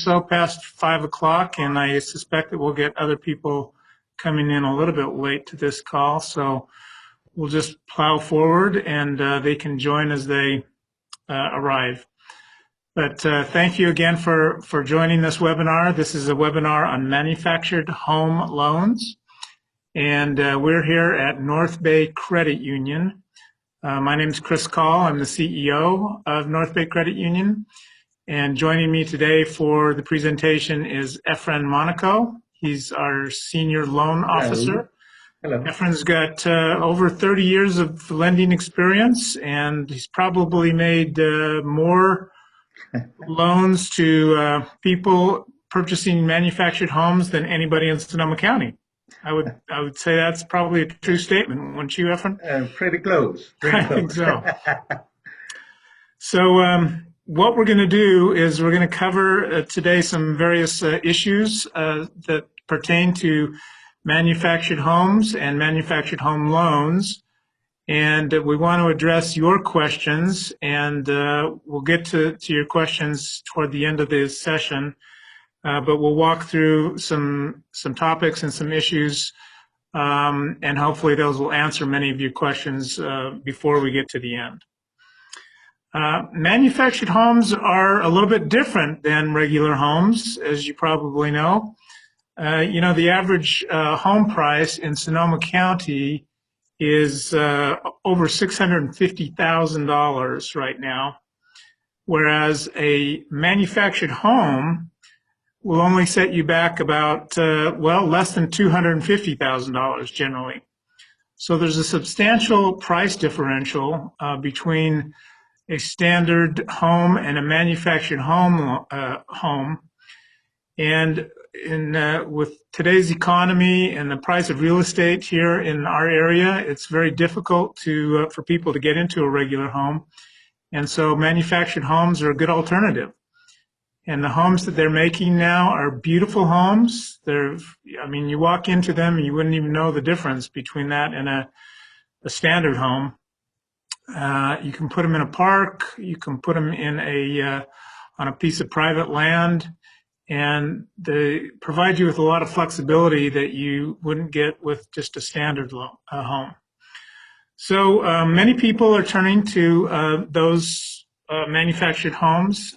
so past 5 o'clock, and I suspect that we'll get other people coming in a little bit late to this call. So we'll just plow forward, and they can join as they arrive. But thank you again for joining this webinar. This is a webinar on manufactured home loans, and we're here at North Bay Credit Union. My name is Chris Call. I'm the CEO of North Bay Credit Union. And joining me today for the presentation is Efrain Monico. He's our senior loan officer. Hello. Efrain's got over 30 years of lending experience, and he's probably made more loans to people purchasing manufactured homes than anybody in Sonoma County. I would say that's probably a true statement, wouldn't you, Efrain? Pretty close. I think so. So what we're going to do is we're going to cover today some various issues that pertain to manufactured homes and manufactured home loans. And we want to address your questions, and we'll get to your questions toward the end of this session. But we'll walk through some topics and some issues, and hopefully those will answer many of your questions before we get to the end. Manufactured homes are a little bit different than regular homes, as you probably know. The average home price in Sonoma County is over $650,000 right now, whereas a manufactured home will only set you back about, less than $250,000 generally. So there's a substantial price differential between a standard home and a manufactured home. And with today's economy and the price of real estate here in our area, it's very difficult for people to get into a regular home. And so manufactured homes are a good alternative. And the homes that they're making now are beautiful homes. You walk into them and you wouldn't even know the difference between that and a standard home. You can put them in a park. You can put them in on a piece of private land, and they provide you with a lot of flexibility that you wouldn't get with just a standard home. So many people are turning to those manufactured homes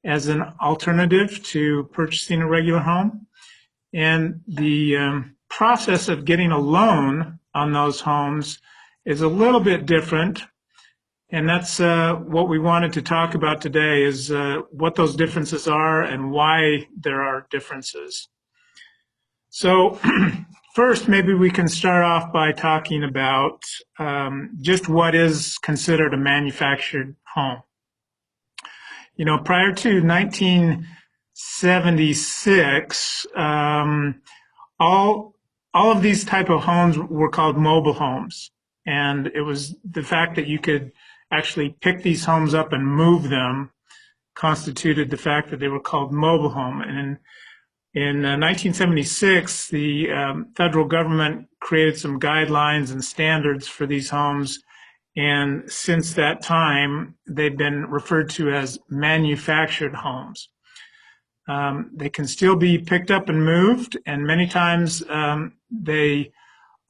as an alternative to purchasing a regular home. And the process of getting a loan on those homes is a little bit different. And that's what we wanted to talk about today, is what those differences are and why there are differences. So first, maybe we can start off by talking about just what is considered a manufactured home. Prior to 1976, all of these type of homes were called mobile homes. And it was the fact that you could actually pick these homes up and move them constituted the fact that they were called mobile home. And in 1976, the federal government created some guidelines and standards for these homes. And since that time, they've been referred to as manufactured homes. They can still be picked up and moved, and many times they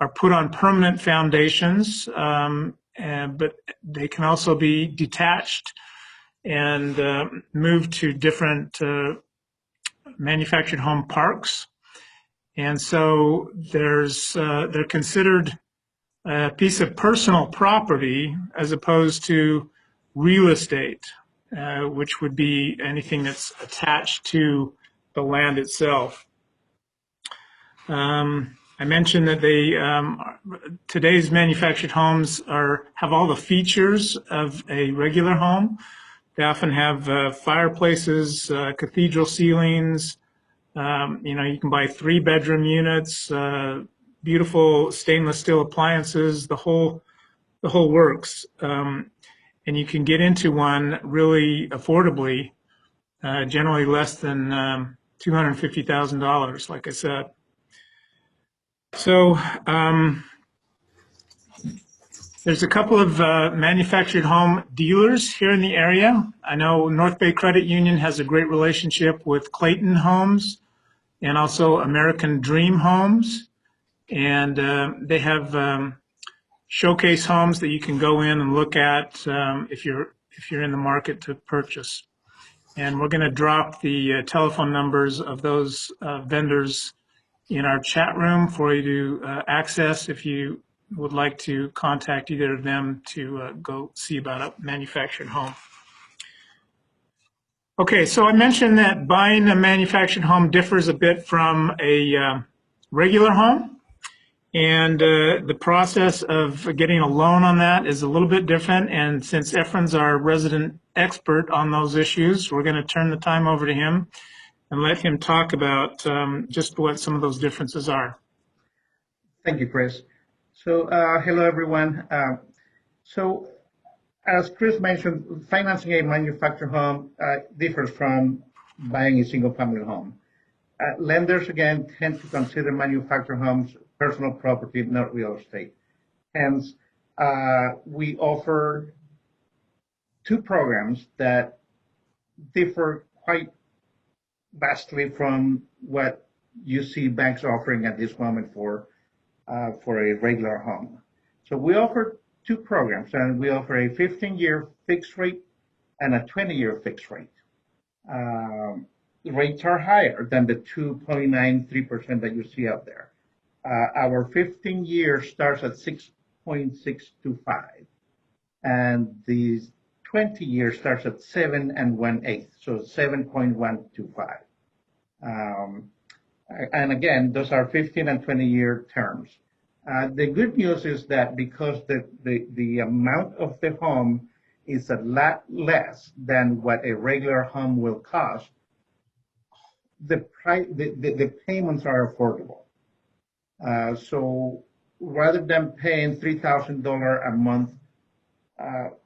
are put on permanent foundations, but they can also be detached and moved to different manufactured home parks. And so they're considered a piece of personal property as opposed to real estate, which would be anything that's attached to the land itself. I mentioned that today's manufactured homes have all the features of a regular home. They often have fireplaces, cathedral ceilings. You can buy 3-bedroom units, beautiful stainless steel appliances, the whole works. And you can get into one really affordably, generally less than $250,000, like I said. So There's a couple of manufactured home dealers here in the area. I know North Bay Credit Union has a great relationship with Clayton Homes and also American Dream Homes. And they have showcase homes that you can go in and look at if you're in the market to purchase. And we're going to drop the telephone numbers of those vendors in our chat room for you to access if you would like to contact either of them to go see about a manufactured home. Okay, so I mentioned that buying a manufactured home differs a bit from a regular home. And the process of getting a loan on that is a little bit different. And since Efrain's our resident expert on those issues, we're going to turn the time over to him and let him talk about just what some of those differences are. Thank you, Chris. So, hello, everyone. So, as Chris mentioned, financing a manufactured home differs from buying a single-family home. Lenders, again, tend to consider manufactured homes personal property, not real estate. Hence, we offer two programs that differ quite vastly from what you see banks offering at this moment for a regular home. So we offer two programs, and we offer a 15-year fixed rate and a 20-year fixed rate. The rates are higher than the 2.93% that you see out there. Our 15-year starts at 6.625, and the 20-year starts at 7 1/8, so 7.125. And again, those are 15 and 20-year terms. The good news is that because the amount of the home is a lot less than what a regular home will cost, the payments are affordable. So rather than paying $3,000 a month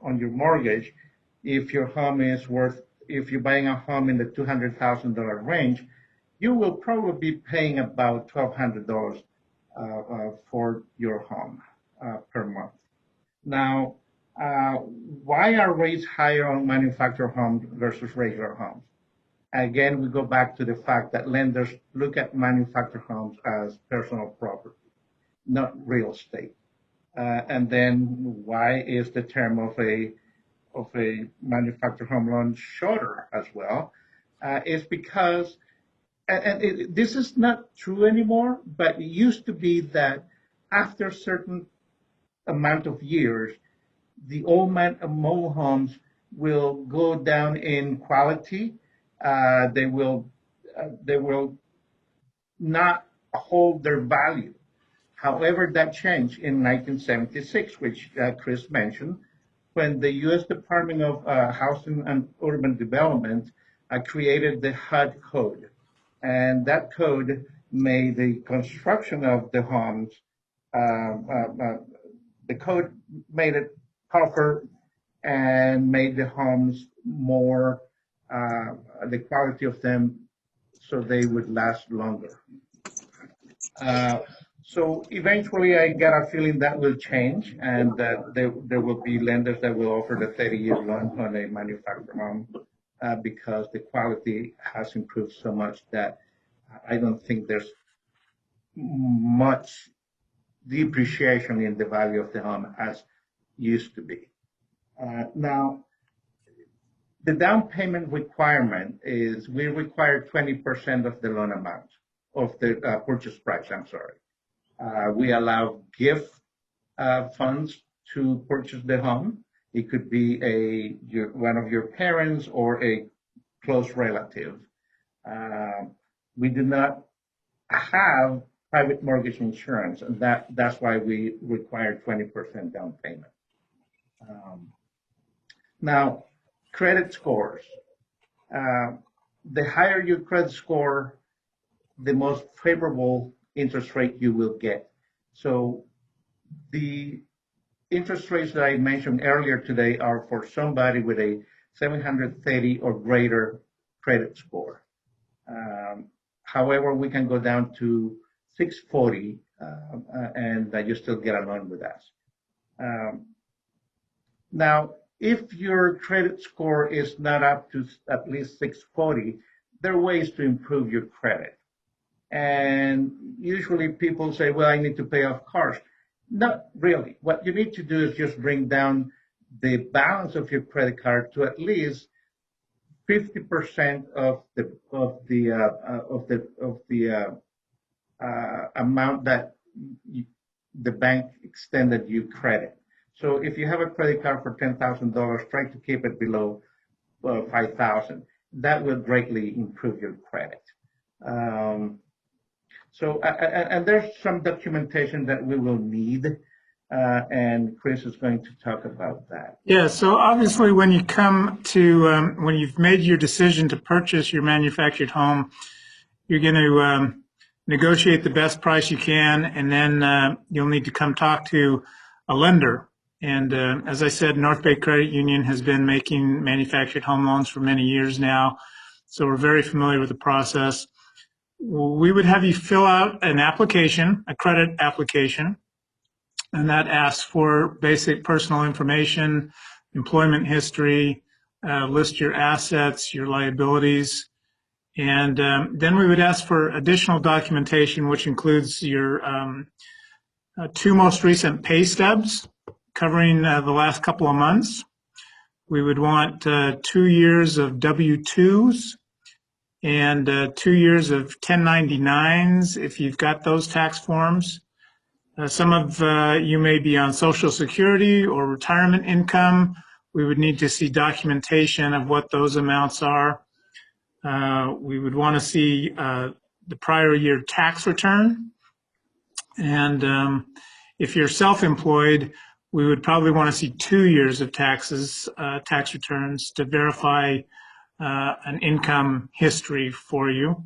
on your mortgage, if you're buying a home in the $200,000 range, you will probably be paying about $1,200 for your home per month. Now, why are rates higher on manufactured homes versus regular homes? Again, we go back to the fact that lenders look at manufactured homes as personal property, not real estate. And then why is the term of a manufactured home loan shorter as well? Is because, this is not true anymore, but it used to be that after a certain amount of years, the old mobile homes will go down in quality. They will not hold their value. However, that changed in 1976, which Chris mentioned, when the U.S. Department of Housing and Urban Development created the HUD code. And that code made the construction of the homes, the code made it tougher and made the homes more, the quality of them, so they would last longer. So eventually I got a feeling that will change, and that there will be lenders that will offer the 30-year loan on a manufactured home because the quality has improved so much that I don't think there's much depreciation in the value of the home as used to be. Now, the down payment requirement is we require 20% of the loan amount of the purchase price, I'm sorry. We allow gift funds to purchase the home. It could be one of your parents or a close relative. We do not have private mortgage insurance, and that's why we require 20% down payment. Now, credit scores. The higher your credit score, the most favorable interest rate you will get. So the interest rates that I mentioned earlier today are for somebody with a 730 or greater credit score. However, we can go down to 640 and you still get a loan with us. Um, Now, if your credit score is not up to at least 640, there are ways to improve your credit. And usually people say, well, I need to pay off cars. Not really. What you need to do is just bring down the balance of your credit card to at least 50% of the amount that you, the bank extended you credit. So if you have a credit card for $10,000, try to keep it below 5,000. That will greatly improve your credit. Um, and there's some documentation that we will need, and Chris is going to talk about that. Yeah, so obviously when you come to, when you've made your decision to purchase your manufactured home, you're going to negotiate the best price you can, and then you'll need to come talk to a lender. And as I said, North Bay Credit Union has been making manufactured home loans for many years now, so we're very familiar with the process. We would have you fill out an application, a credit application, and that asks for basic personal information, employment history, list your assets, your liabilities, and then we would ask for additional documentation, which includes your two most recent pay stubs covering the last couple of months. We would want 2 years of W-2s and 2 years of 1099s if you've got those tax forms. Some of you may be on Social Security or retirement income. We would need to see documentation of what those amounts are. We would want to see the prior year tax return. And if you're self-employed, we would probably want to see 2 years of tax returns to verify an income history for you.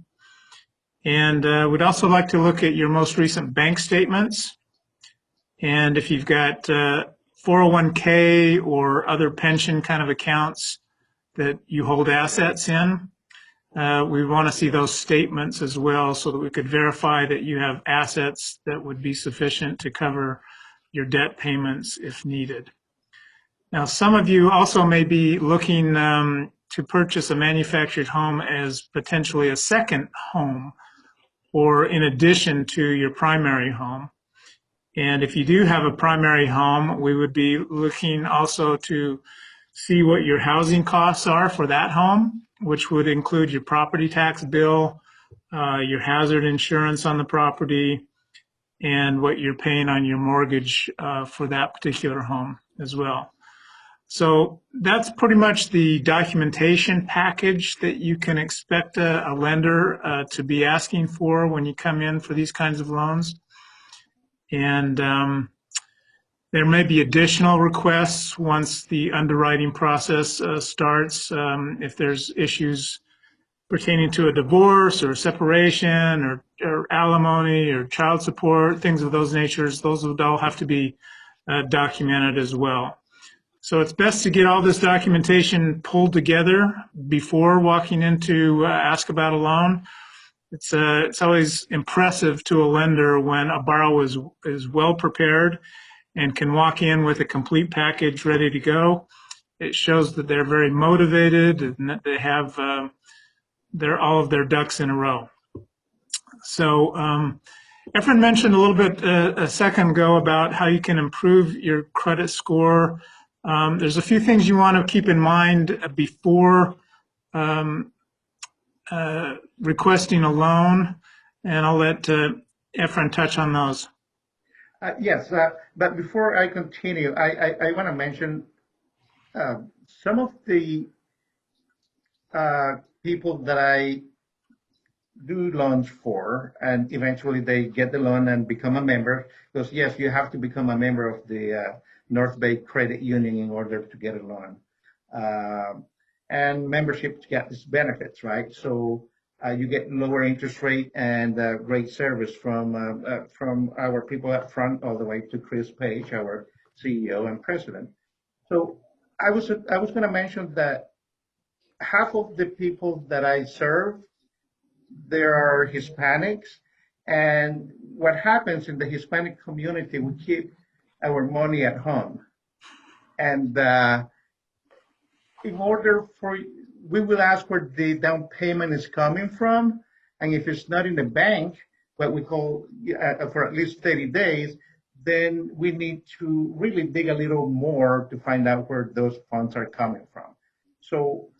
And we'd also like to look at your most recent bank statements. And if you've got 401k or other pension kind of accounts that you hold assets in, we want to see those statements as well so that we could verify that you have assets that would be sufficient to cover your debt payments if needed. Now, some of you also may be looking to purchase a manufactured home as potentially a second home or in addition to your primary home. And if you do have a primary home, we would be looking also to see what your housing costs are for that home, which would include your property tax bill, your hazard insurance on the property, and what you're paying on your mortgage for that particular home as well. So that's pretty much the documentation package that you can expect a lender to be asking for when you come in for these kinds of loans. And there may be additional requests once the underwriting process starts. If there's issues pertaining to a divorce or separation or alimony or child support, things of those natures, those would all have to be documented as well. So it's best to get all this documentation pulled together before walking in to ask about a loan. It's always impressive to a lender when a borrower is well prepared and can walk in with a complete package ready to go. It shows that they're very motivated and that they have all of their ducks in a row. So Efrain mentioned a little bit a second ago about how you can improve your credit score. There's a few things you want to keep in mind before requesting a loan, and I'll let Efrain touch on those. Yes, but before I continue, I want to mention some of the people that I do loans for, and eventually they get the loan and become a member. Because yes, you have to become a member of the North Bay Credit Union in order to get a loan. And membership gets its benefits, right? So you get lower interest rate and great service from our people up front all the way to Chris Page, our CEO and president. So I was going to mention that half of the people that I serve, there are Hispanics, and what happens in the Hispanic community, we keep our money at home. And in order for, we will ask where the down payment is coming from. And if it's not in the bank, what we call for at least 30 days, then we need to really dig a little more to find out where those funds are coming from. So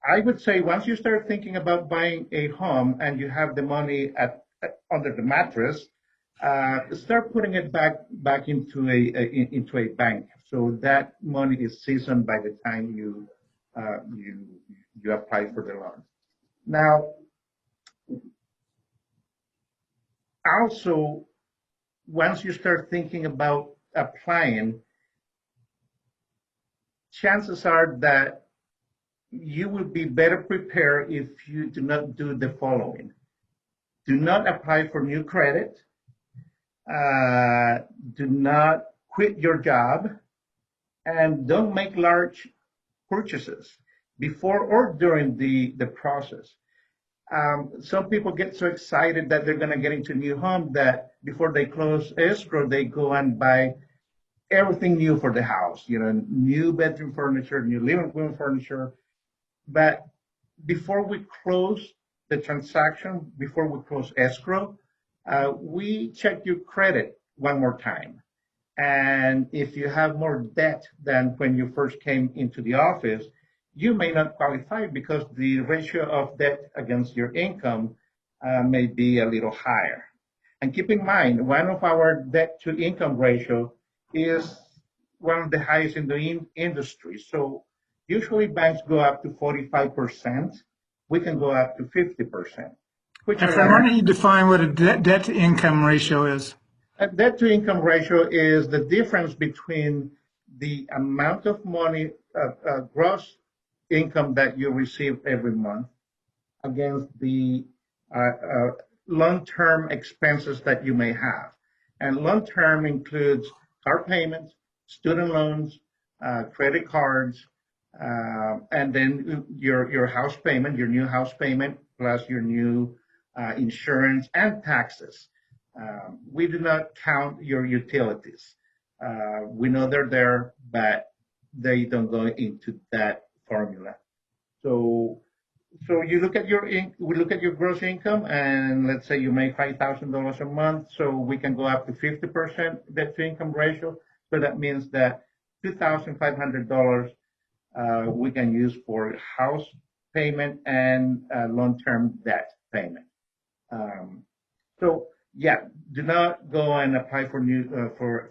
I would say once you start thinking about buying a home and you have the money under the mattress, start putting it back into a bank, so that money is seasoned by the time you apply for the loan. Now, also, once you start thinking about applying, chances are that you will be better prepared if you do not do the following. Do not apply for new credit. Do not quit your job, and don't make large purchases before or during the process. Some people get so excited that they're going to get into a new home that before they close escrow, they go and buy everything new for the house, new bedroom furniture, new living room furniture. But before we close the transaction, before we close escrow, we check your credit one more time. And if you have more debt than when you first came into the office, you may not qualify because the ratio of debt against your income may be a little higher. And keep in mind, one of our debt to income ratio is one of the highest in the industry. So usually banks go up to 45%. We can go up to 50%. Efrain, why don't you define what a debt to income ratio is? A debt to income ratio is the difference between the amount of money, gross income that you receive every month against the long-term expenses that you may have. And long-term includes car payments, student loans, credit cards, and then your house payment, your new house payment, plus your new insurance and taxes. We do not count your utilities. We know they're there, but they don't go into that formula. So you look at we look at your gross income, and let's say you make $5,000 a month, so we can go up to 50% debt to income ratio. So that means that $2,500 we can use for house payment and long-term debt payment. So yeah, do not go and apply for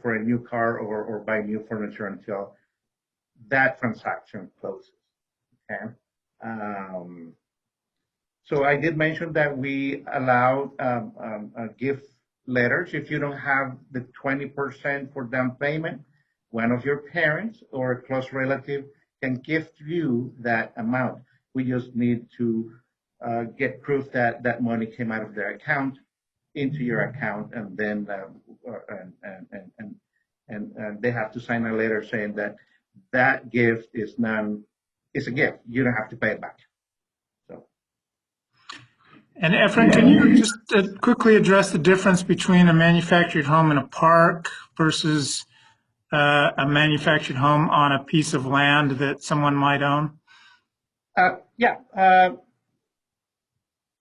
for a new car or buy new furniture until that transaction closes. Okay. So I did mention that we allow gift letters. If you don't have the 20% for down payment, one of your parents or a close relative can gift you that amount. We just need to get proof that that money came out of their account into your account, and then and they have to sign a letter saying that that gift is a gift. You don't have to pay it back. So. And Efrain, can you just quickly address the difference between a manufactured home in a park versus a manufactured home on a piece of land that someone might own? Yeah.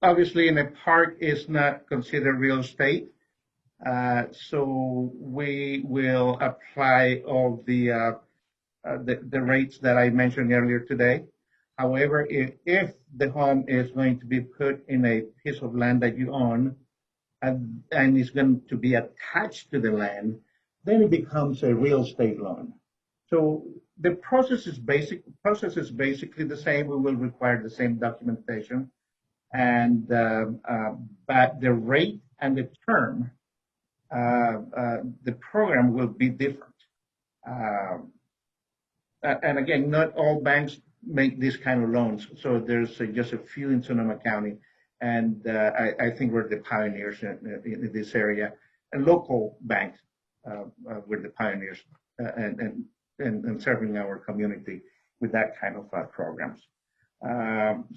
Obviously, in a park is not considered real estate. So we will apply all the rates that I mentioned earlier today. However, if the home is going to be put in a piece of land that you own and is going to be attached to the land, then it becomes a real estate loan. So the process is basically the same. We will require the same documentation, and but the rate and the term, the program will be different. And again, not all banks make these kind of loans. So there's just a few in Sonoma County, and I think we're the pioneers in this area. And local banks, we're the pioneers and serving our community with that kind of programs.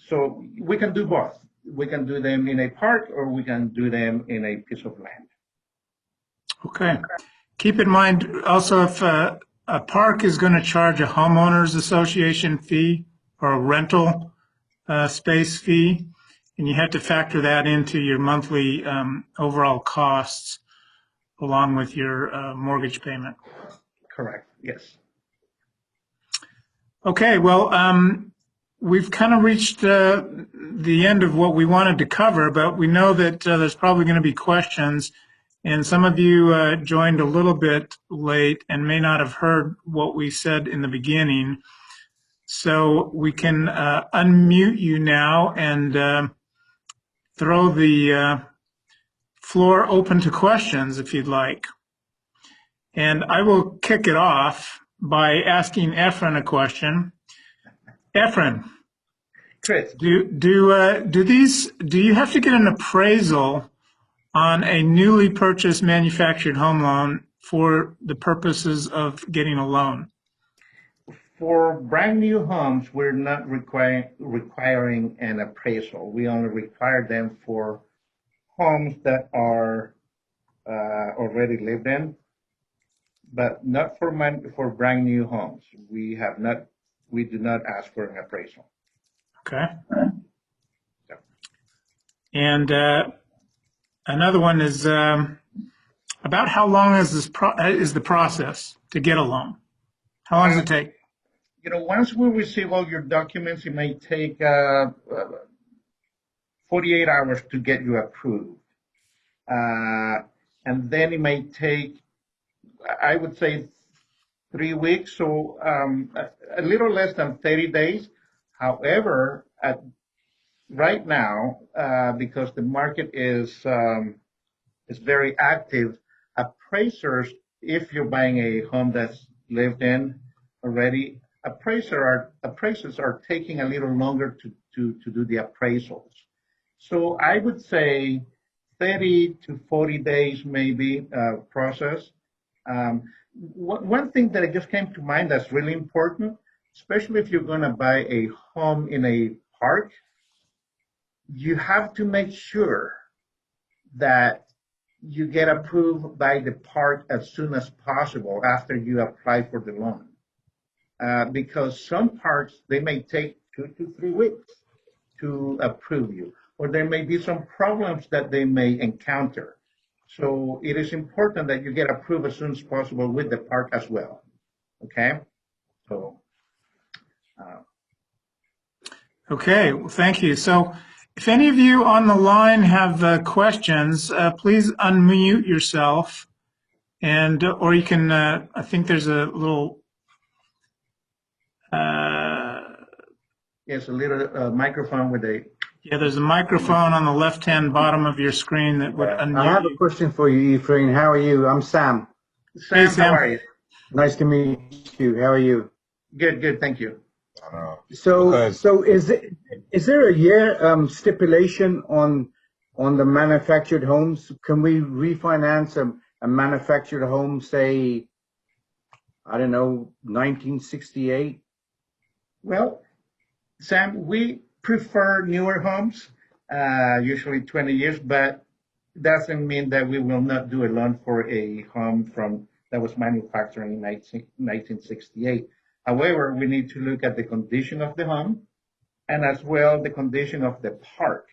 So we can do both. We can do them in a park, or we can do them in a piece of land. Okay. Keep in mind also if a park is going to charge a homeowners association fee or a rental space fee, and you have to factor that into your monthly overall costs along with your mortgage payment. Correct. Yes. Okay, well, we've kind of reached the end of what we wanted to cover, but we know that there's probably going to be questions, and some of you joined a little bit late and may not have heard what we said in the beginning. So we can unmute you now and throw the floor open to questions if you'd like. And I will kick it off by asking Efrain a question. Efrain, Chris. do you have to get an appraisal on a newly purchased manufactured home loan for the purposes of getting a loan? For brand new homes, we're not requiring an appraisal. We only require them for homes that are already lived in, but not for brand new homes. We do not ask for an appraisal. Okay. And another one is about how long is the process to get a loan? How long does it take? Once we receive all your documents, it may take 48 hours to get you approved. And then it may take, I would say, 3 weeks, so a little less than 30 days. However, right now, because the market is very active, appraisers, if you're buying a home that's lived in already, appraisers are taking a little longer to do the appraisals. So I would say 30 to 40 days maybe process. One thing that just came to mind that's really important, especially if you're going to buy a home in a park, you have to make sure that you get approved by the park as soon as possible after you apply for the loan. Because some parks, they may take 2 to 3 weeks to approve you, or there may be some problems that they may encounter. So it is important that you get approved as soon as possible with the park as well. Okay? So. Okay, well, thank you. So if any of you on the line have questions, please unmute yourself, and or you can, I think there's a little... Yes, a little microphone with a... Yeah, there's a microphone on the left-hand bottom of your screen that would unmute. I have a question for you, Efrain. How are you? I'm Sam. Sam, hey, Sam. How are you? Nice to meet you. How are you? Good, thank you. So is there a year stipulation on the manufactured homes? Can we refinance a manufactured home, say, I don't know, 1968? Well, Sam, we prefer newer homes, usually 20 years, but doesn't mean that we will not do a loan for a home that was manufactured in 1968. However, we need to look at the condition of the home and as well the condition of the park.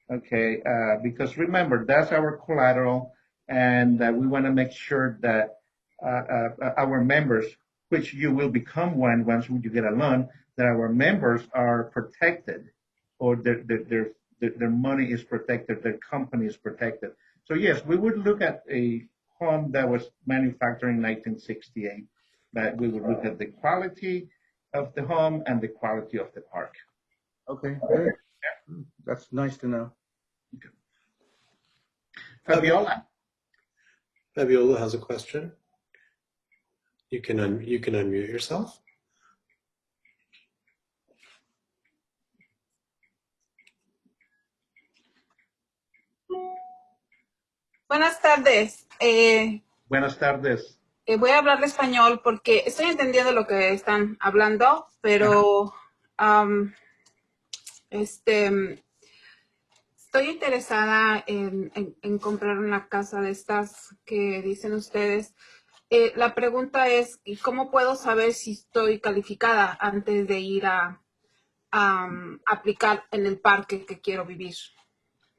Okay, because remember, that's our collateral, and we want to make sure that our members, which you will become one once you get a loan, that our members are protected, or their money is protected, their company is protected. So yes, we would look at a home that was manufactured in 1968, but we would look at the quality of the home and the quality of the park. Okay, great. That's nice to know. Okay. Fabiola. Fabiola has a question. You can unmute yourself. Buenas tardes. Buenas tardes. Voy a hablar de español porque estoy entendiendo lo que están hablando, pero Estoy interesada en comprar una casa de estas que dicen ustedes. La pregunta es, ¿cómo puedo saber si estoy calificada antes de ir a aplicar en el parque que quiero vivir?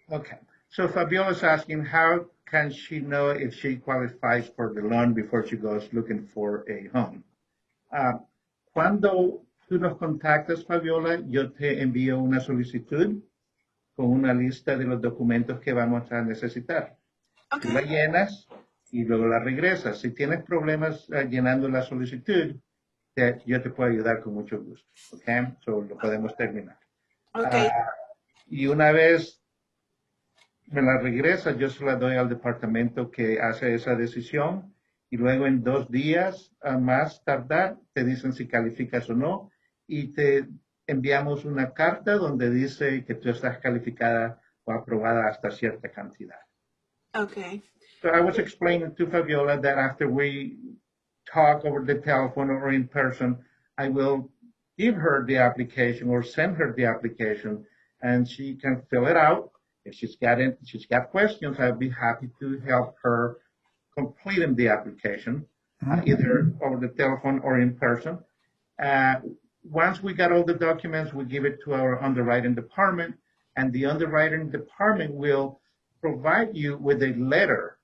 Okay. So Fabiola is asking, how can she know if she qualifies for the loan before she goes looking for a home? Cuando tú nos contactas, Fabiola, yo te envío una solicitud con una lista de los documentos que vamos a necesitar. Tú la Okay. llenas y luego la regresas. Si tienes problemas llenando la solicitud, yo te puedo ayudar con mucho gusto. ¿Ok? So lo podemos terminar. Okay. Y una vez me la regresa, yo se la doy al departamento que hace esa decisión y luego en 2 días a más tardar te dicen si calificas o no y te enviamos una carta donde dice que tú estás calificada o aprobada hasta cierta cantidad. Okay. So I was explaining to Fabiola that after we talk over the telephone or in person, I will give her the application or send her the application and she can fill it out. If she's got questions, I'd be happy to help her completing the application, either over the telephone or in person. Once we got all the documents, we give it to our underwriting department, and the underwriting department will provide you with a letter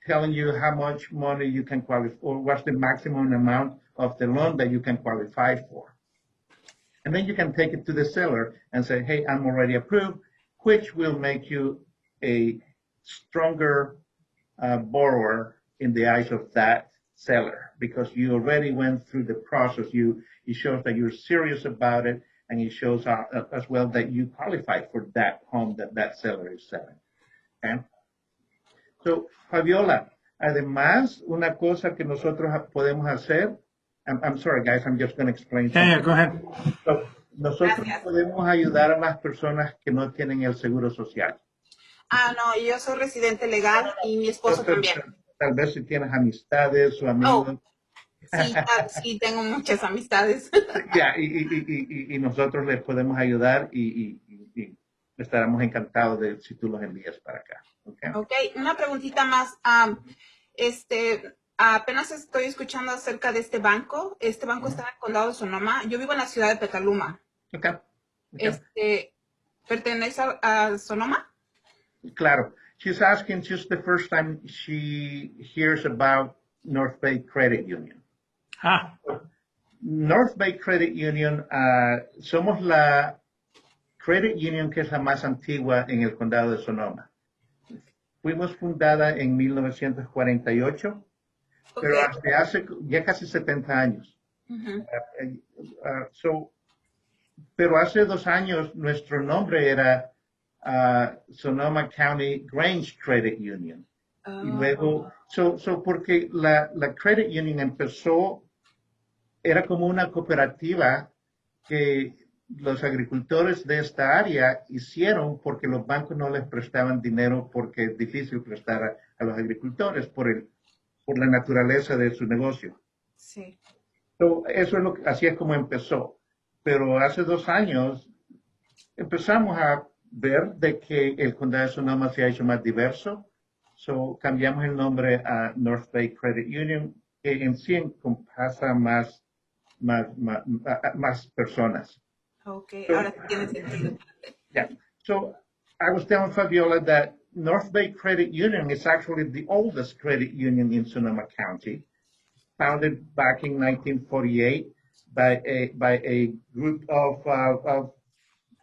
telling you how much money you can qualify, or what's the maximum amount of the loan that you can qualify for. And then you can take it to the seller and say, hey, I'm already approved, which will make you a stronger borrower in the eyes of that seller because you already went through the process. It shows that you're serious about it, and it shows as well that you qualify for that home that seller is selling. Okay? So, Fabiola, además, una cosa que nosotros podemos hacer, I'm sorry, guys, I'm just going to explain Yeah, something. yeah, go ahead. So, nosotros Gracias. podemos ayudar a las personas que no tienen el seguro social. No, yo soy residente legal y mi esposo también. Tal vez si tienes amistades o amigos. Oh, sí, sí, tengo muchas amistades. Yeah, y nosotros les podemos ayudar y estaremos encantados de si tú los envías para acá. Okay. Okay, una preguntita más. Apenas estoy escuchando acerca de este banco. Este banco está en el condado de Sonoma. Yo vivo en la ciudad de Petaluma. Okay. ¿Pertenece a Sonoma? Claro. She's asking just the first time she hears about North Bay Credit Union. North Bay Credit Union, somos la credit union que es la más antigua en el condado de Sonoma. Fuimos fundada en 1948, pero Okay. hace ya casi 70 años. Pero hace 2 años nuestro nombre era Sonoma County Grange Credit Union. Y luego, porque la Credit Union empezó, era como una cooperativa que los agricultores de esta área hicieron porque los bancos no les prestaban dinero porque es difícil prestar a los agricultores por la naturaleza de su negocio. Sí. Eso es así es como empezó. Pero hace 2 años empezamos a ver de que el condado de Sonoma se ha hecho más diverso. Cambiamos el nombre a North Bay Credit Union, que en sí encompasa más personas. Okay, ahora sí tiene sentido. Yeah. So I was telling Fabiola that North Bay Credit Union is actually the oldest credit union in Sonoma County, founded back in 1948 by a group of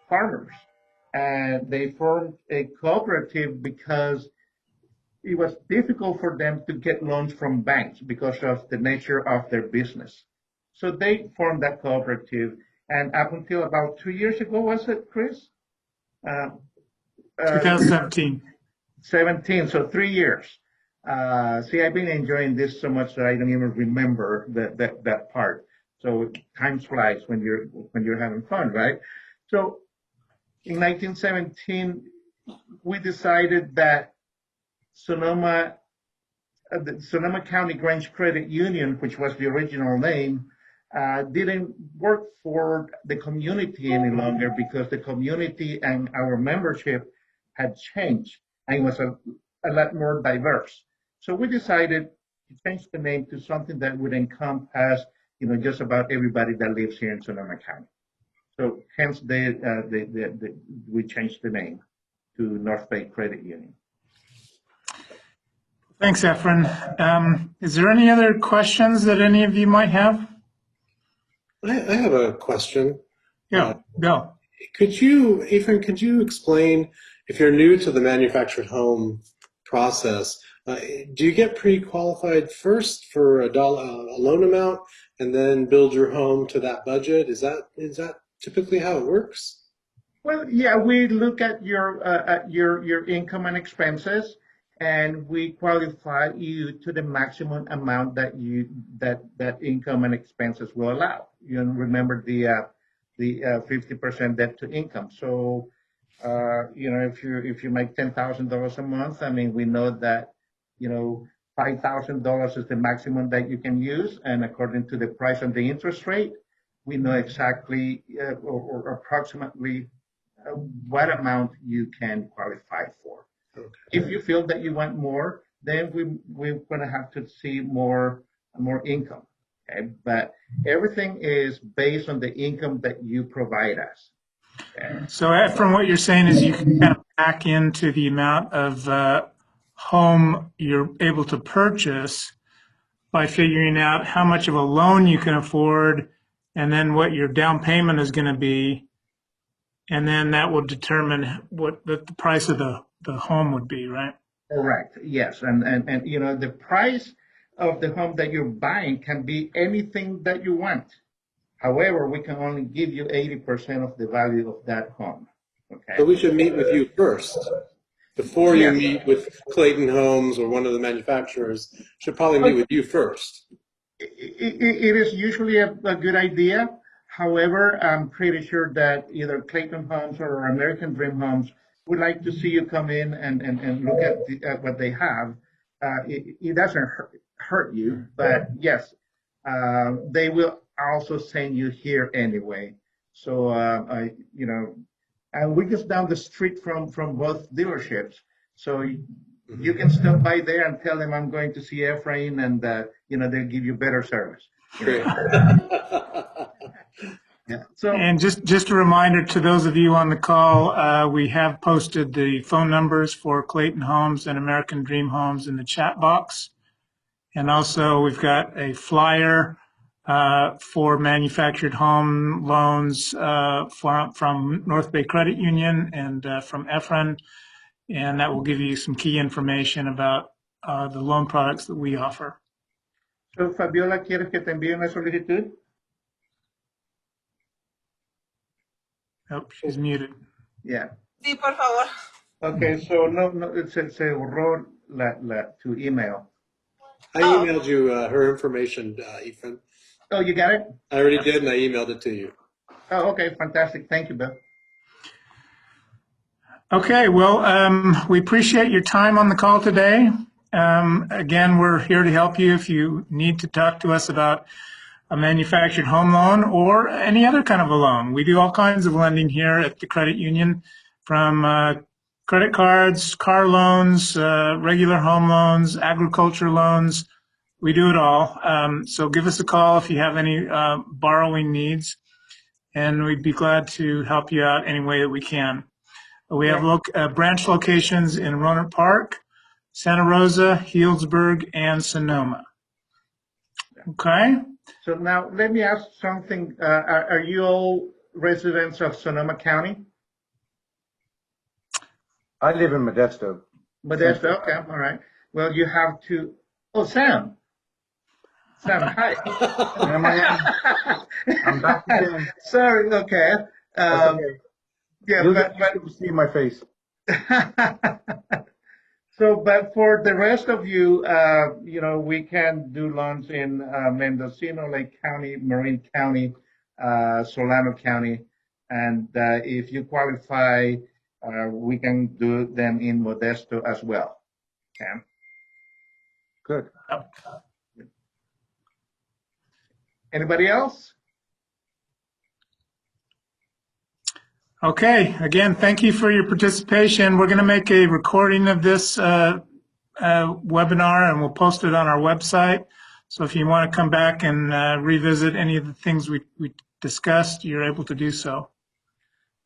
farmers. And they formed a cooperative because it was difficult for them to get loans from banks because of the nature of their business. So they formed that cooperative. And up until about 2 years ago, was it, Chris? 2017. 17, so 3 years. See, I've been enjoying this so much that I don't even remember that part. So time flies when you're having fun, right? So in 1917, we decided that Sonoma County Grange Credit Union, which was the original name, didn't work for the community any longer because the community and our membership had changed and it was a lot more diverse. So we decided to change the name to something that would encompass, just about everybody that lives here in Sonoma County. So hence we changed the name to North Bay Credit Union. Thanks, Efrain. Is there any other questions that any of you might have? I have a question. Yeah, go. Efrain, could you explain, if you're new to the manufactured home process, do you get pre-qualified first for a loan amount and then build your home to that budget? Is that typically how it works? Well, yeah, we look at your income and expenses, and we qualify you to the maximum amount that income and expenses will allow. Remember the 50% debt to income. So, if you make $10,000 a month, I mean, we know that $5,000 is the maximum that you can use, and according to the price and the interest rate, we know exactly or approximately what amount you can qualify for. Okay. If you feel that you want more, then we're going to have to see more income. Okay? But everything is based on the income that you provide us. Okay? So from what you're saying is you can kind of back into the amount of home you're able to purchase by figuring out how much of a loan you can afford and then what your down payment is going to be. And then that will determine what the price of the home would be, right? Correct. Yes. And the price of the home that you're buying can be anything that you want. However, we can only give you 80% of the value of that home. Okay. So we should meet with you first. Before you Yes. meet with Clayton Homes or one of the manufacturers, should probably meet with you first. It is usually a good idea. However, I'm pretty sure that either Clayton Homes or American Dream Homes would like to see you come in and look at what they have. It doesn't hurt you, but yes, they will also send you here anyway. So, and we're just down the street from both dealerships. So you can stop by there and tell them I'm going to see Efrain, and they'll give you better service. Great. Yeah. So And just a reminder to those of you on the call, we have posted the phone numbers for Clayton Homes and American Dream Homes in the chat box. And also we've got a flyer for manufactured home loans from North Bay Credit Union and from Efrain. And that will give you some key information about the loan products that we offer. Fabiola, ¿quieres que te envíe una solicitud? Oh, she's muted. Yeah. Sí, por favor. Okay, so no, se borró tu email. I emailed you her information, Efrain. Oh, you got it? I already did, and I emailed it to you. Oh, okay, fantastic. Thank you, Bill. Okay, well, we appreciate your time on the call today. Again, we're here to help you if you need to talk to us about a manufactured home loan or any other kind of a loan. We do all kinds of lending here at the credit union, from credit cards, car loans, regular home loans, agriculture loans. We do it all. So give us a call if you have any borrowing needs, and we'd be glad to help you out any way that we can. We have branch locations in Rohnert Park, Santa Rosa, Healdsburg, and Sonoma. Okay? So now let me ask something. Are you all residents of Sonoma County? I live in Modesto. Modesto, okay, all right. Well, you have to. Oh, Sam. Sam, hi. I'm back again. Sorry. Okay. That's okay. Yeah, You'll but get to see my face. So, but for the rest of you, we can do loans in Mendocino, Lake County, Marin County, Solano County, and if you qualify, we can do them in Modesto as well. Okay. Good. Anybody else? Okay, again, thank you for your participation. We're going to make a recording of this webinar and we'll post it on our website. So if you want to come back and revisit any of the things we discussed, you're able to do so.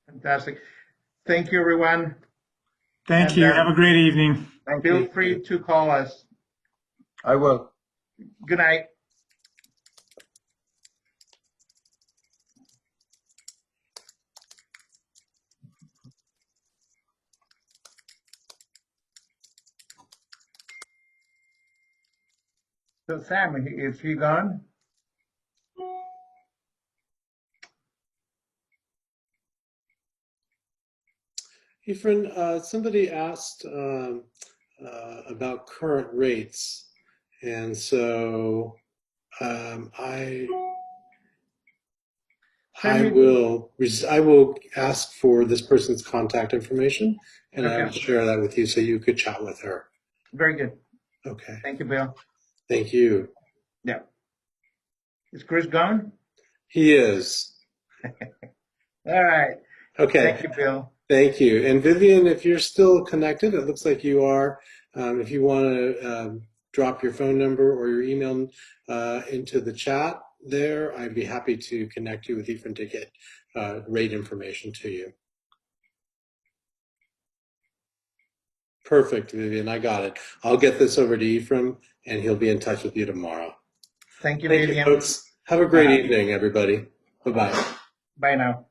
Fantastic. Thank you, everyone. Thank And you. Have a great evening. Thank feel you. free to call us. I will. Good night. So Sam, is he gone? Efrain, somebody asked about current rates, and so I will ask for this person's contact information, and I will Okay. share that with you so you could chat with her. Very good. Okay. Thank you, Bill. Thank you. Yeah. Is Chris gone? He is. All right. Okay. Thank you, Bill. Thank you. And Vivian, if you're still connected, it looks like you are. If you want to drop your phone number or your email into the chat there, I'd be happy to connect you with Efrain to get rate information to you. Perfect, Vivian. I got it. I'll get this over to Efrain, and he'll be in touch with you tomorrow. Thank you, Thank Vivian. you, folks. Have a great evening, everybody. Bye-bye. Bye now.